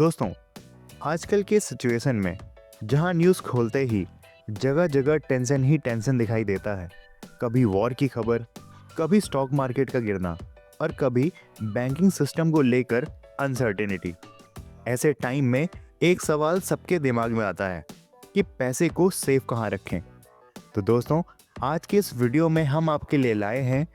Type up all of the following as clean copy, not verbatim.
दोस्तों, आजकल के सिचुएशन में जहां न्यूज़ खोलते ही जगह जगह टेंशन ही टेंशन दिखाई देता है। कभी वॉर की खबर, कभी स्टॉक मार्केट का गिरना और कभी बैंकिंग सिस्टम को लेकर अनसर्टेनिटी। ऐसे टाइम में एक सवाल सबके दिमाग में आता है कि पैसे को सेफ कहाँ रखें। तो दोस्तों, आज के इस वीडियो में हम आपके लिए लाए हैं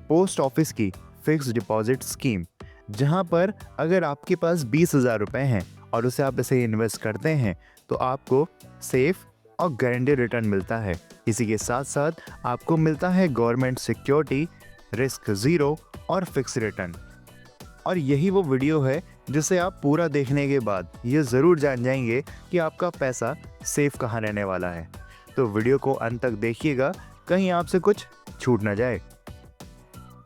पोस्ट ऑफिस की फिक्स डिपॉजिट स्कीम, जहां पर अगर आपके पास 20,000 रुपये हैं और उसे आप इसे इन्वेस्ट करते हैं तो आपको सेफ और गारंटी रिटर्न मिलता है। इसी के साथ साथ आपको मिलता है गवर्नमेंट सिक्योरिटी, रिस्क ज़ीरो और फिक्स रिटर्न। और यही वो वीडियो है जिसे आप पूरा देखने के बाद ये ज़रूर जान जाएंगे कि आपका पैसा सेफ कहाँ रहने वाला है। तो वीडियो को अंत तक देखिएगा, कहीं आपसे कुछ छूट ना जाए।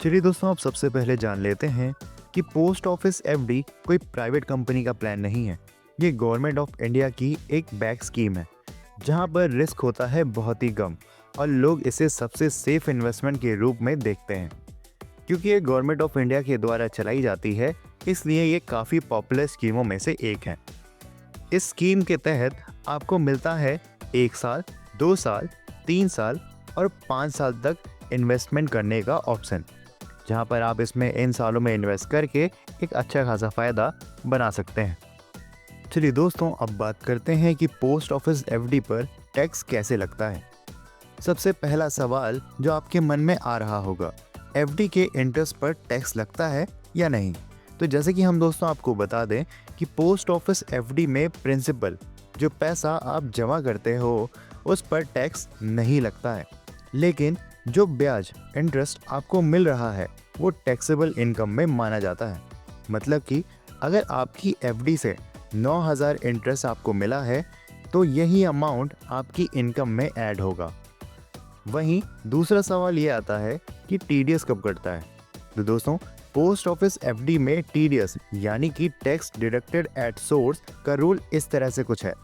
चलिए दोस्तों, आप सबसे पहले जान लेते हैं कि पोस्ट ऑफिस एफडी कोई प्राइवेट कंपनी का प्लान नहीं है। ये गवर्नमेंट ऑफ इंडिया की एक बैक स्कीम है जहां पर रिस्क होता है बहुत ही कम और लोग इसे सबसे सेफ इन्वेस्टमेंट के रूप में देखते हैं। क्योंकि ये गवर्नमेंट ऑफ इंडिया के द्वारा चलाई जाती है, इसलिए ये काफ़ी पॉपुलर स्कीमों में से एक है। इस स्कीम के तहत आपको मिलता है 1 साल, 2 साल, 3 साल और 5 साल तक इन्वेस्टमेंट करने का ऑप्शन, जहां पर आप इसमें इन सालों में इन्वेस्ट करके एक अच्छा खासा फ़ायदा बना सकते हैं। चलिए दोस्तों, अब बात करते हैं कि पोस्ट ऑफिस एफडी पर टैक्स कैसे लगता है। सबसे पहला सवाल जो आपके मन में आ रहा होगा, एफडी के इंटरेस्ट पर टैक्स लगता है या नहीं। तो जैसे कि हम दोस्तों आपको बता दें कि पोस्ट ऑफिस एफडी में प्रिंसिपल, जो पैसा आप जमा करते हो, उस पर टैक्स नहीं लगता है। लेकिन जो ब्याज इंटरेस्ट आपको मिल रहा है वो टैक्सेबल इनकम में माना जाता है। मतलब कि अगर आपकी एफडी से 9,000 इंटरेस्ट आपको मिला है तो यही अमाउंट आपकी इनकम में ऐड होगा। वहीं दूसरा सवाल ये आता है कि टीडीएस कब कटता है। तो दोस्तों, पोस्ट ऑफिस एफडी में टीडीएस यानी कि टैक्स डिडक्टेड एट सोर्स का रूल इस तरह से कुछ है।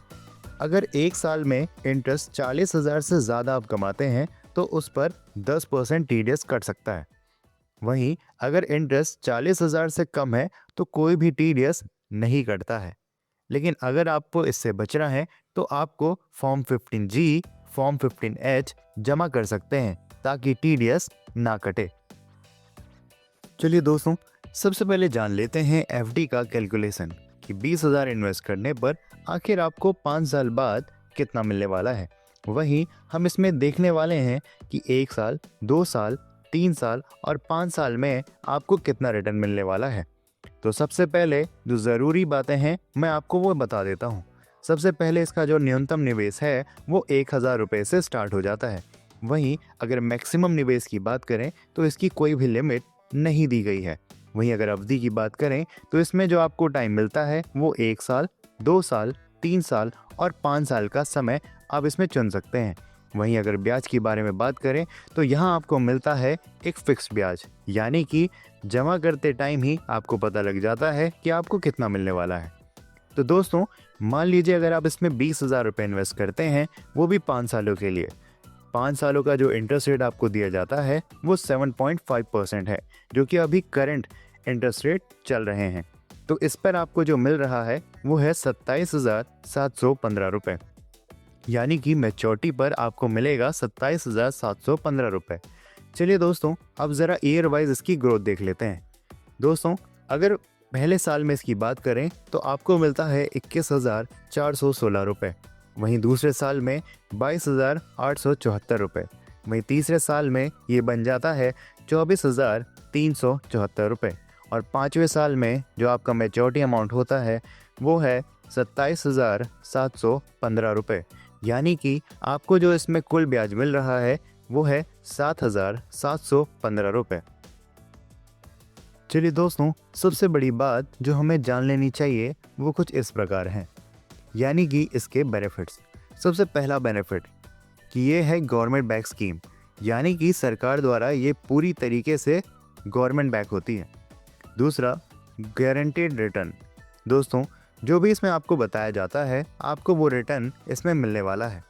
अगर एक साल में इंटरेस्ट 40,000 से ज़्यादा आप कमाते हैं तो उस पर 10% टीडीएस कट सकता है। वहीं अगर इंटरेस्ट 40,000 से कम है तो कोई भी टीडीएस नहीं कटता है। लेकिन अगर आपको इससे बचना है तो आपको फॉर्म 15G, फॉर्म 15H जमा कर सकते हैं ताकि टीडीएस ना कटे। चलिए दोस्तों, सबसे पहले जान लेते हैं एफडी का कैलकुलेशन कि 20,000 इन्वेस्ट करने पर आखिर आपको 5 साल बाद कितना मिलने वाला है। वहीं हम इसमें देखने वाले हैं कि 1 साल, 2 साल, 3 साल और 5 साल में आपको कितना रिटर्न मिलने वाला है। तो सबसे पहले जो ज़रूरी बातें हैं मैं आपको वो बता देता हूँ। सबसे पहले इसका जो न्यूनतम निवेश है वो 1,000 रुपये से स्टार्ट हो जाता है। वहीं अगर मैक्सिमम निवेश की बात करें तो इसकी कोई भी लिमिट नहीं दी गई है। वहीं अगर अवधि की बात करें तो इसमें जो आपको टाइम मिलता है वो 1 साल, 2 साल, 3 साल और 5 साल का समय आप इसमें चुन सकते हैं। वहीं अगर ब्याज के बारे में बात करें तो यहाँ आपको मिलता है एक फिक्स ब्याज, यानी कि जमा करते टाइम ही आपको पता लग जाता है कि आपको कितना मिलने वाला है। तो दोस्तों, मान लीजिए अगर आप इसमें 20,000 रुपये इन्वेस्ट करते हैं, वो भी 5 सालों के लिए। 5 सालों का जो इंटरेस्ट रेट आपको दिया जाता है वो 7.5% है, जो कि अभी करंट इंटरेस्ट रेट चल रहे हैं। तो इस पर आपको जो मिल रहा है वो है 27,715 रुपये, यानी कि मैच्योरिटी पर आपको मिलेगा 27,715 रुपये। चलिए दोस्तों, अब ज़रा ईयर वाइज इसकी ग्रोथ देख लेते हैं। दोस्तों, अगर पहले साल में इसकी बात करें तो आपको मिलता है 21,416 रुपये। वहीं दूसरे साल में 22,874 रुपये। वहीं तीसरे साल में ये बन जाता है 24,374 रुपये। और 5वें साल में जो आपका मैच्योरिटी अमाउंट होता है वो है 27,715 रुपये, यानी कि आपको जो इसमें कुल ब्याज मिल रहा है वो है 7,715 रुपये। चलिए दोस्तों, सबसे बड़ी बात जो हमें जान लेनी चाहिए वो कुछ इस प्रकार है, यानी कि इसके बेनिफिट्स। सबसे पहला बेनिफिट कि ये है गवर्नमेंट बैक स्कीम, यानी कि सरकार द्वारा ये पूरी तरीके से गवर्नमेंट बैक होती है। दूसरा, गारंटीड रिटर्न। दोस्तों, जो भी इसमें आपको बताया जाता है आपको वो रिटर्न इसमें मिलने वाला है।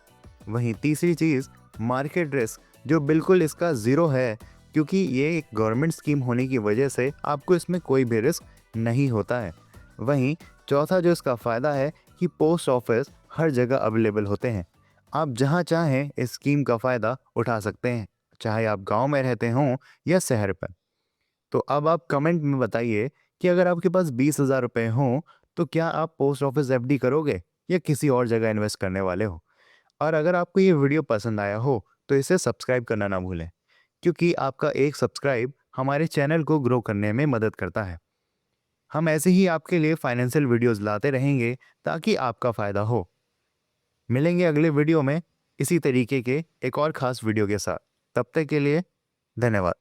वहीं तीसरी चीज़, मार्केट रिस्क, जो बिल्कुल इसका ज़ीरो है, क्योंकि ये एक गवर्नमेंट स्कीम होने की वजह से आपको इसमें कोई भी रिस्क नहीं होता है। वहीं चौथा जो इसका फ़ायदा है कि पोस्ट ऑफिस हर जगह अवेलेबल होते हैं। आप जहाँ चाहें इस स्कीम का फ़ायदा उठा सकते हैं, चाहे आप गांव में रहते हों या शहर पर। तो अब आप कमेंट में बताइए कि अगर आपके पास 20,000 रुपए हों, तो क्या आप पोस्ट ऑफिस एफडी करोगे या किसी और जगह इन्वेस्ट करने वाले हो? और अगर आपको ये वीडियो पसंद आया हो, तो इसे सब्सक्राइब करना ना भूलें, क्योंकि आपका एक सब्सक्राइब हमारे चैनल को ग्रो करने में मदद करता है। हम ऐसे ही आपके लिए फाइनेंशियल वीडियोस लाते रहेंगे ताकि आपका फ़ायदा हो। मिलेंगे अगले वीडियो में इसी तरीके के एक और ख़ास वीडियो के साथ। तब तक के लिए धन्यवाद।